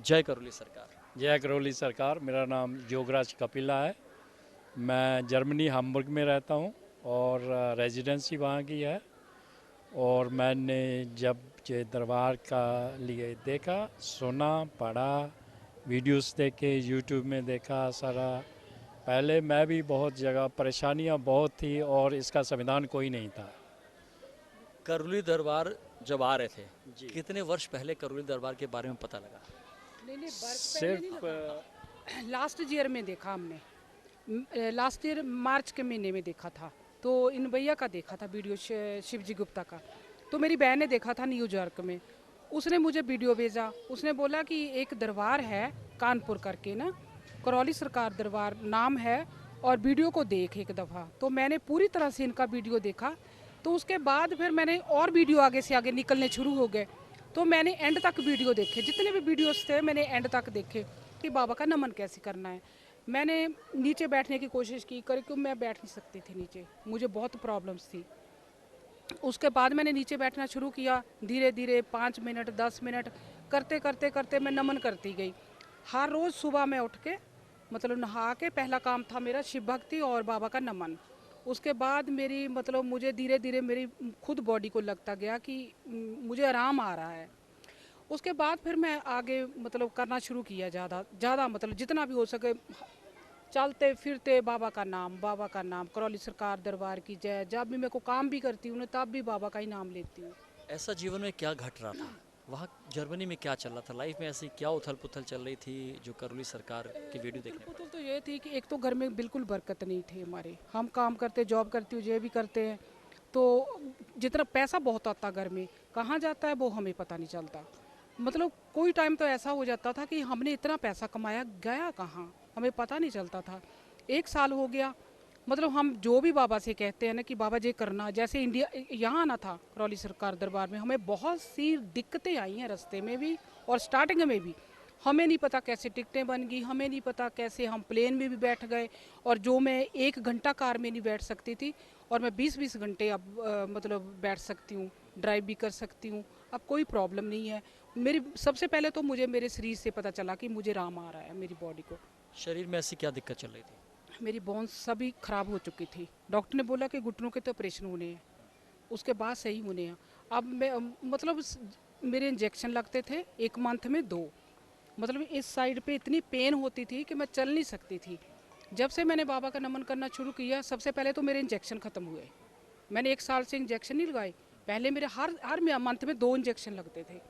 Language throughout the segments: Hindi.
जय करौली सरकार। जय करौली सरकार। मेरा नाम योगराज कपिला है। मैं जर्मनी हाम्बुर्ग में रहता हूँ और रेजिडेंसी वहाँ की है। और मैंने जब ये दरबार का लिए देखा, सुना, पढ़ा, वीडियोस देखे, यूट्यूब में देखा सारा। पहले मैं भी बहुत जगह परेशानियाँ बहुत थी और इसका संविधान कोई नहीं था। करौली दरबार जब आ रहे थे, जी। कितने वर्ष पहले करौली दरबार के बारे में पता लगा? नहीं नहीं, वर्ष पहले नहीं सिर्फ लगा। लास्ट ईयर में देखा हमने। लास्ट ईयर मार्च के महीने में देखा था। तो इन भैया का देखा था वीडियो, शिवजी गुप्ता का। तो मेरी बहन ने देखा था न्यूयॉर्क में। उसने मुझे वीडियो भेजा। उसने बोला कि एक दरबार है कानपुर करके ना, करौली सरकार दरबार नाम है, और वीडियो को देख एक दफ़ा। तो मैंने पूरी तरह से इनका वीडियो देखा। तो उसके बाद फिर मैंने और वीडियो आगे से आगे निकलने शुरू हो गए। तो मैंने एंड तक वीडियो देखे, जितने भी वीडियोस थे मैंने एंड तक देखे कि बाबा का नमन कैसे करना है। मैंने नीचे बैठने की कोशिश की, क्योंकि मैं बैठ नहीं सकती थी नीचे, मुझे बहुत प्रॉब्लम्स थी। उसके बाद मैंने नीचे बैठना शुरू किया। धीरे धीरे 5 मिनट 10 मिनट करते करते करते मैं नमन करती गई। हर रोज़ सुबह मैं उठ के मतलब नहा के पहला काम था मेरा शिव भक्ति और बाबा का नमन। उसके बाद मेरी मतलब मुझे धीरे धीरे मेरी खुद बॉडी को लगता गया कि मुझे आराम आ रहा है। उसके बाद फिर मैं आगे मतलब करना शुरू किया, ज़्यादा ज़्यादा मतलब जितना भी हो सके, चलते फिरते बाबा का नाम, बाबा का नाम, करौली सरकार दरबार की जय। जब भी मैं को काम भी करती हूँ ना, तब भी बाबा का ही नाम लेती हूँ। ऐसा जीवन में क्या घट रहा था? वहाँ जर्मनी में क्या चल रहा था? लाइफ में ऐसी क्या उथल पुथल चल रही थी जो करौली सरकार की वीडियो देखने पुतल पर? तो ये थी कि एक तो घर में बिल्कुल बरकत नहीं थी हमारे। हम काम करते, जॉब करती हूँ, ये भी करते हैं, तो जितना पैसा बहुत आता घर में, कहाँ जाता है वो हमें पता नहीं चलता। मतलब कोई टाइम तो ऐसा हो जाता था कि हमने इतना पैसा कमाया, गया कहाँ हमें पता नहीं चलता था। 1 साल हो गया, मतलब हम जो भी बाबा से कहते हैं ना कि बाबा ये करना, जैसे इंडिया यहाँ आना था करौली सरकार दरबार में, हमें बहुत सी दिक्कतें आई हैं रास्ते में भी और स्टार्टिंग में भी। हमें नहीं पता कैसे टिकटें बन गई, हमें नहीं पता कैसे हम प्लेन में भी बैठ गए। और जो मैं 1 घंटा कार में नहीं बैठ सकती थी, और मैं 20-20 घंटे अब मतलब बैठ सकती हूँ, ड्राइव भी कर सकती हूँ। अब कोई प्रॉब्लम नहीं है मेरी। सबसे पहले तो मुझे मेरे शरीर से पता चला कि मुझे आराम आ रहा है मेरी बॉडी को। शरीर में ऐसी क्या दिक्कत चल रही थी? मेरी बोन्स सभी ख़राब हो चुकी थी। डॉक्टर ने बोला कि घुटनों के तो ऑपरेशन होने हैं, उसके बाद सही होने हैं। अब मैं मतलब मेरे इंजेक्शन लगते थे 1 मंथ में 2। मतलब इस साइड पे इतनी पेन होती थी कि मैं चल नहीं सकती थी। जब से मैंने बाबा का नमन करना शुरू किया, सबसे पहले तो मेरे इंजेक्शन ख़त्म हुए। मैंने 1 साल से इंजेक्शन नहीं लगाए। पहले मेरे हर हर मंथ में 2 इंजेक्शन लगते थे।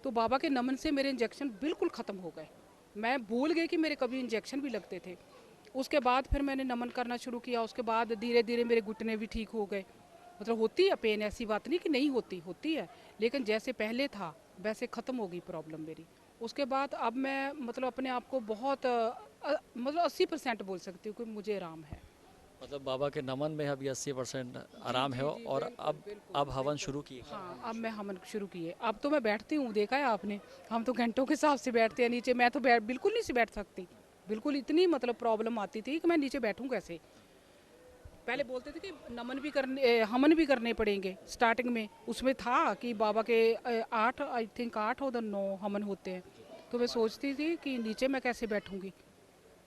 तो बाबा के नमन से मेरे इंजेक्शन बिल्कुल ख़त्म हो गए। मैं भूल गई कि मेरे कभी इंजेक्शन भी लगते थे। उसके बाद फिर मैंने नमन करना शुरू किया। उसके बाद धीरे धीरे मेरे घुटने भी ठीक हो गए। मतलब होती है पेन, ऐसी बात नहीं कि नहीं होती, होती है, लेकिन जैसे पहले था वैसे ख़त्म हो गई प्रॉब्लम मेरी। उसके बाद अब मैं मतलब अपने आप को बहुत मतलब 80% बोल सकती हूँ कि मुझे आराम है। मतलब बाबा के नमन में अभी 80% आराम है, जी जी, और बिल्कुल बिल्कुल अब हवन बिल्कुल। शुरू की? हाँ, अब मैं हमन शुरू किए। अब तो मैं बैठती हूँ, देखा है आपने, हम तो घंटों के हिसाब से बैठते हैं नीचे। मैं तो बिल्कुल नहीं से बैठ सकती। बिल्कुल इतनी मतलब प्रॉब्लम आती थी कि मैं नीचे बैठूं कैसे। पहले बोलते थे कि नमन भी करने हमन भी करने पड़ेंगे। स्टार्टिंग में उसमें था कि बाबा के 8 आई थिंक 8 और 9 हमन होते हैं। तो मैं सोचती थी कि नीचे मैं कैसे बैठूंगी,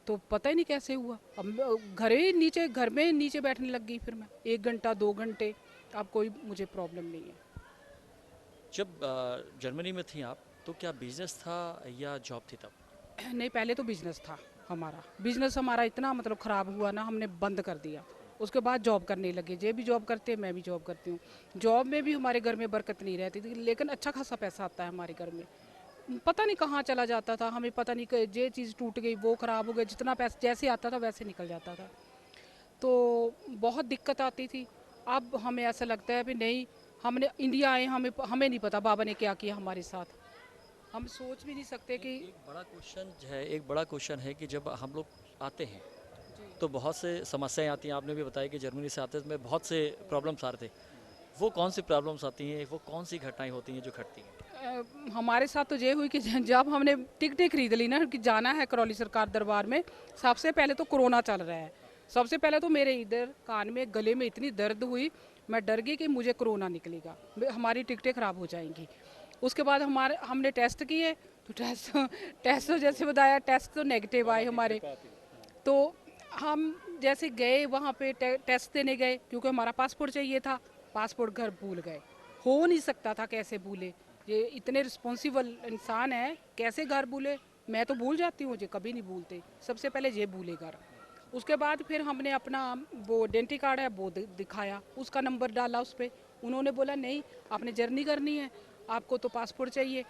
तो पता ही नहीं कैसे हुआ। अब घर में नीचे बैठने लग गई फिर मैं 1 घंटा 2 घंटे। अब कोई मुझे प्रॉब्लम नहीं है। जब जर्मनी में थी आप, तो क्या बिजनेस था या जॉब थी तब? नहीं, पहले तो बिजनेस था हमारा। बिजनेस हमारा इतना मतलब ख़राब हुआ ना, हमने बंद कर दिया। उसके बाद जॉब करने लगे। ये भी जॉब करते हैं, मैं भी जॉब करती हूँ। जॉब में भी हमारे घर में बरकत नहीं रहती थी, लेकिन अच्छा खासा पैसा आता है हमारे घर में। पता नहीं कहाँ चला जाता था, हमें पता नहीं कि ये चीज़ टूट गई, वो ख़राब हो गया। जितना पैसा जैसे आता था वैसे निकल जाता था। तो बहुत दिक्कत आती थी। अब हमें ऐसा लगता है कि नहीं, हमने इंडिया आए, हमें हमें नहीं पता बाबा ने क्या किया हमारे साथ। हम सोच भी नहीं सकते कि एक बड़ा क्वेश्चन है कि जब हम लोग आते हैं तो बहुत से समस्याएं आती हैं। आपने भी बताया कि जर्मनी से आते समय बहुत से प्रॉब्लम्स आ रहे थे। वो कौन सी प्रॉब्लम्स आती हैं, वो कौन सी घटनाएं होती हैं जो घटती हैं? हमारे साथ तो ये हुई कि जब हमने टिकटें खरीद ली ना कि जाना है करौली सरकार दरबार में, सबसे पहले तो कोरोना चल रहा है। सबसे पहले तो मेरे इधर कान में गले में इतनी दर्द हुई, मैं डर गई कि मुझे कोरोना निकलेगा, हमारी टिकटें ख़राब हो जाएंगी। उसके बाद हमने टेस्ट किए, तो टेस्ट तो जैसे बताया, टेस्ट तो नेगेटिव आए हमारे। तो हम जैसे गए वहाँ पे टेस्ट देने गए, क्योंकि हमारा पासपोर्ट चाहिए था, पासपोर्ट घर भूल गए। हो नहीं सकता था, कैसे भूले, ये इतने रिस्पॉन्सिबल इंसान है, कैसे घर भूले। मैं तो भूल जाती हूँ, मुझे कभी नहीं भूलते, सबसे पहले ये भूले घर। उसके बाद फिर हमने अपना वो आइडेंटिटी कार्ड है वो दिखाया, उसका नंबर डाला उस पर। उन्होंने बोला नहीं, आपने जर्नी करनी है, आपको तो पासपोर्ट चाहिए।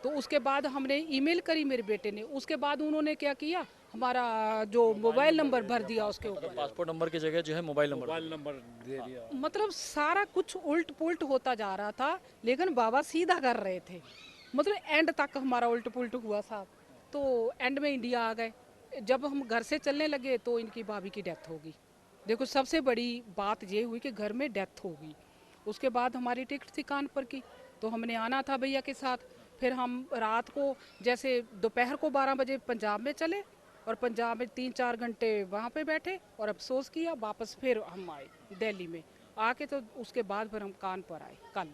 तो उसके बाद हमने ईमेल करी मेरे बेटे ने, उसके बाद उन्होंने क्या किया, हमारा जो मोबाइल नंबर भर दिया उसके ऊपर। पासपोर्ट नंबर की जगह जो है मोबाइल नंबर दे दिया। मतलब सारा कुछ उल्ट पुल्ट होता जा रहा था, लेकिन बाबा सीधा कर रहे थे। मतलब एंड तक हमारा उल्ट पुल्ट हुआ साहब। तो एंड में इंडिया आ गए। जब हम घर से चलने लगे तो इनकी भाभी की डेथ हो गई। देखो सबसे बड़ी बात ये हुई कि घर में डेथ हो गई। उसके बाद हमारी टिकट थी कानपुर की, तो हमने आना था भैया के साथ। फिर हम रात को जैसे दोपहर को 12 बजे पंजाब में चले, और पंजाब में 3-4 घंटे वहाँ पे बैठे और अफसोस किया। वापस फिर हम आए दिल्ली में आके, तो उसके बाद फिर हम कानपुर आए कल।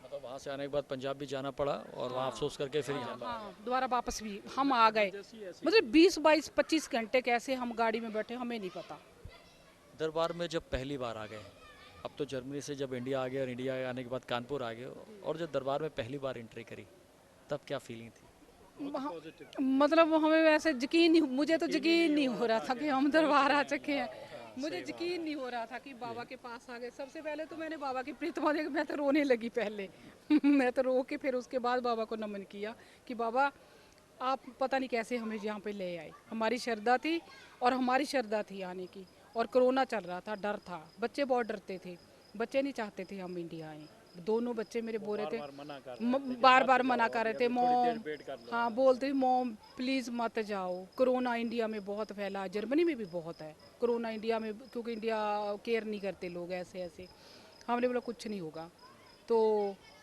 मतलब वहाँ से आने के बाद पंजाब भी जाना पड़ा और वहाँ अफसोस करके फिर यहाँ हाँ, दोबारा वापस भी हम आ गए। मतलब 20-22-25 घंटे कैसे हम गाड़ी में बैठे, हमें नहीं पता। दरबार में जब पहली बार आ गए, अब तो जर्मनी से जब इंडिया आ गए और इंडिया आने के बाद कानपुर आ गए, और जब दरबार में पहली बार एंट्री करी तब क्या फीलिंग थी? मतलब हमें वैसे यकीन नहीं, मुझे तो यकीन नहीं हो रहा था कि हम दरबार आ चुके हैं। मुझे यकीन नहीं हो रहा था कि बाबा के पास आ गए। सबसे पहले तो मैंने बाबा की प्रतिमा देख, मैं तो रोने लगी पहले। मैं तो रो के फिर उसके बाद बाबा को नमन किया कि बाबा आप पता नहीं कैसे हमें यहाँ पे ले आए। हमारी श्रद्धा थी, और हमारी श्रद्धा थी आने की, और कोरोना चल रहा था, डर था, बच्चे बहुत डरते थे, बच्चे नहीं चाहते थे हम इंडिया आए। दोनों बच्चे मेरे बोल रहे थे, बार बार मना कर रहे थे, मॉम, हाँ बोलते मॉम प्लीज़ मत जाओ, कोरोना इंडिया में बहुत फैला है, जर्मनी में भी बहुत है कोरोना इंडिया में, क्योंकि इंडिया केयर नहीं करते लोग ऐसे ऐसे। हमने बोला कुछ नहीं होगा। तो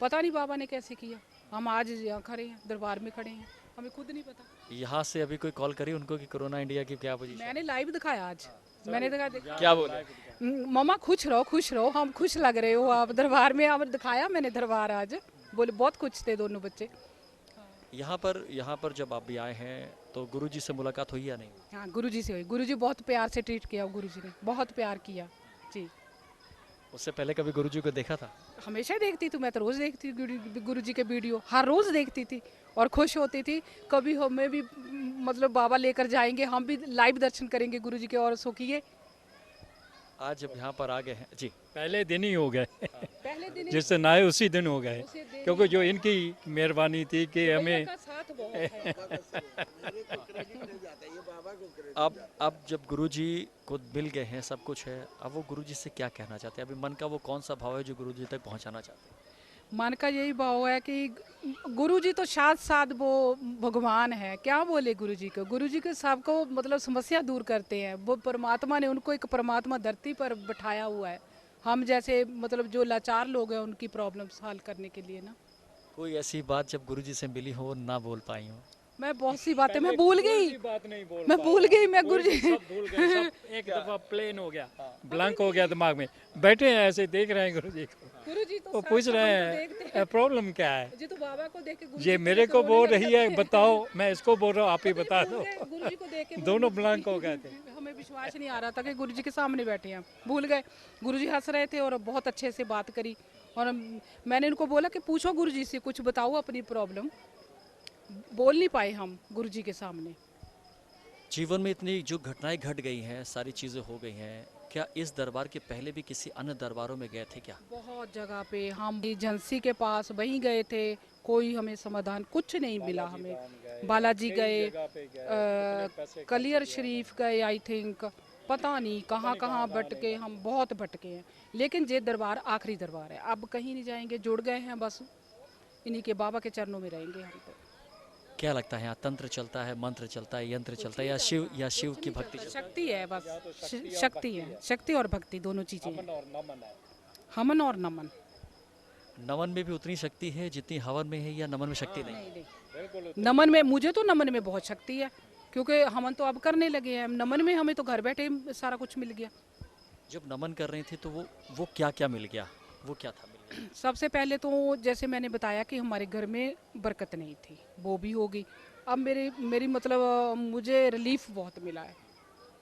पता नहीं बाबा ने कैसे किया, हम आज यहाँ खड़े हैं, दरबार में खड़े हैं, हमें खुद नहीं पता। यहाँ से अभी कोई कॉल करी उनको कि कोरोना इंडिया की क्या पोजीशन? मैंने लाइव दिखाया आज, मैंने दिखाया। क्या बोले? मम्मा खुश रहो, हम खुश लग रहे हो आप दरबार में, अब दिखाया मैंने दरबार आज। बोले बहुत खुश थे दोनों बच्चे। यहाँ पर जब आप भी आए हैं तो गुरुजी से मुलाकात हुई या नहीं? हाँ गुरुजी से हुई, गुरुजी बहुत प्यार से ट्रीट किया, गुरुजी ने बहुत प्यार किया जी। उससे पहले कभी गुरुजी को देखा था? हमेशा देखती थी, मैं तो रोज़ देखती गुरुजी के वीडियो, हर रोज़ देखती थी और खुश होती थी। कभी हमें भी मतलब बाबा लेकर जाएंगे, हम भी लाइव दर्शन करेंगे गुरुजी के, और सोचिए आज जब यहाँ पर आ गए हैं जी, पहले दिन ही हो गए। पहले दिन जिस दिन आए उसी दिन हो गए, क्योंकि जो इनकी मेहरबानी थी कि हमें का साथ बहुत है। अब जब गुरुजी को मिल गए हैं, सब कुछ है, अब वो गुरुजी से क्या कहना चाहते हैं? अभी मन का वो कौन सा भाव है जो गुरुजी तक पहुँचाना चाहते हैं? मन का यही भाव है कि गुरुजी तो साथ वो भगवान है, क्या बोले गुरुजी को। गुरुजी के सबको मतलब समस्या दूर करते हैं, वो परमात्मा ने उनको एक परमात्मा धरती पर बिठाया हुआ है। हम जैसे मतलब जो लाचार लोग हैं उनकी प्रॉब्लम हल करने के लिए ना। कोई ऐसी बात जब गुरुजी से मिली हो ना बोल पाई हो? मैं बहुत सी बातें मैं भूल गई, बात नहीं बोल मैं भूल गई, मैं गुरुजी सब भूल गए, सब एक दफा प्लेन हो गया, ब्लैंक हो गया दिमाग में। बैठे हैं ऐसे देख रहे हैं गुरुजी को, गुरुजी तो वो पूछ रहे हैं प्रॉब्लम क्या है। जी तो बाबा को देख के ये मेरे को बोल रही है बताओ, मैं इसको बोल रहा हूँ आप ही बता दो। गुरुजी को देख के दोनों ब्लैंक हो गए थे। हमें विश्वास नहीं आ रहा था कि गुरुजी के सामने बैठे हैं, भूल गए। गुरुजी हंस रहे थे और बहुत अच्छे से बात करी, और मैंने इनको बोला कि पूछो गुरुजी से, कुछ बताओ अपनी प्रॉब्लम। बोल नहीं पाए हम गुरुजी के सामने। जीवन में इतनी जो घटनाएं घट गई हैं, सारी चीज़ें हो गई हैं, क्या इस दरबार के पहले भी किसी अन्य दरबारों में गए थे क्या? बहुत जगह पे हम एजेंसी के पास वहीं गए थे, कोई हमें समाधान कुछ नहीं मिला हमें। बालाजी गए, कलियर शरीफ गए, आई थिंक पता नहीं कहाँ कहाँ भटके, हम बहुत भटके हैं। लेकिन ये दरबार आखिरी दरबार है, अब कहीं नहीं जाएंगे, जुड़ गए हैं बस, इन्हीं के बाबा के चरणों में रहेंगे हम तो। क्या लगता है यहाँ तंत्र चलता है, मंत्र चलता है, यंत्र चलता है, या शिव की भक्ति चलती है? शक्ति है बस, शक्ति है, शक्ति और भक्ति दोनों चीजें हैं। हमन और नमन। नमन में भी उतनी शक्ति है जितनी हवन में है, या नमन में शक्ति नहीं? नहीं, नमन में, मुझे तो नमन में बहुत शक्ति है, क्योंकि हमन तो अब करने लगे हैं। नमन में हमें तो घर बैठे सारा कुछ मिल गया। जब नमन कर रही थी तो वो क्या क्या मिल गया? वो क्या था मिल गया? सबसे पहले तो जैसे मैंने बताया कि हमारे घर में बरकत नहीं थी, वो भी होगी। अब मेरी मतलब मुझे रिलीफ बहुत मिला है।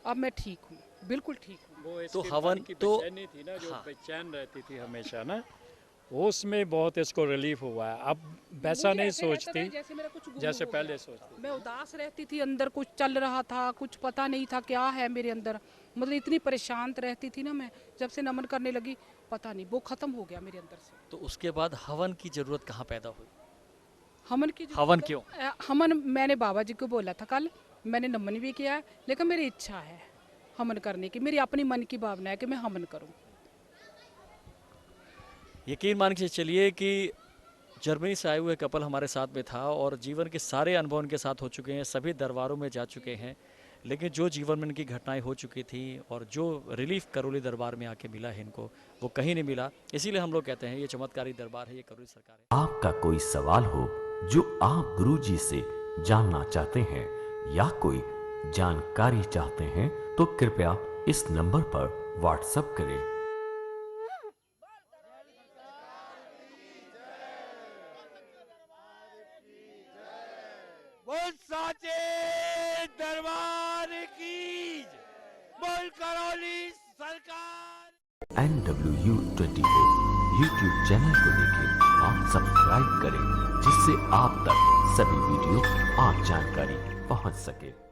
अब मैं ठीक हूँ, बिल्कुल ठीक हूँ। वो तो इसके हवन मन की तो बेचैनी थी ना, जो हाँ। बेचैन रहती थी हमेशा ना, उसमें बहुत इसको रिलीफ हुआ है। अब वैसा मुझे नहीं ऐसे रहता था सोचती जैसे मेरा कुछ गुम जैसे हो पहले गया। सोचती। मैं उदास रहती थी, अंदर कुछ चल रहा था, कुछ पता नहीं था क्या है मेरे अंदर। मतलब इतनी परेशान रहती थी ना मैं, जब से नमन करने लगी पता नहीं वो खत्म हो गया मेरे अंदर से। तो उसके बाद हवन की जरूरत कहाँ पैदा हुई? हमन की हवन क्यों? हमन मैंने बाबा जी को बोला था कल, मैंने नमन भी किया है, लेकिन मेरी इच्छा है हमन करने की, मेरी अपनी मन की भावना है कि मैं हमन करूं। यकीन मान के चलिए कि जर्मनी से आए हुए कपल हमारे साथ में था और जीवन के सारे अनुभव उनके साथ हो चुके हैं, सभी दरबारों में जा चुके हैं, लेकिन जो जीवन में इनकी घटनाएं हो चुकी थी और जो रिलीफ करौली दरबार में आके मिला है इनको, वो कहीं नहीं मिला। इसीलिए हम लोग कहते हैं ये चमत्कारी दरबार है, ये करौली सरकार है। आपका कोई सवाल हो जो आप गुरुजी से जानना चाहते हैं या कोई जानकारी चाहते हैं तो कृपया इस नंबर पर व्हाट्सएप करें। बोल साचे दरबार की, बोल करौली सरकार। NW24 YouTube चैनल को देखें और सब्सक्राइब करें जिससे आप तक सभी वीडियो और जानकारी पहुंच सके।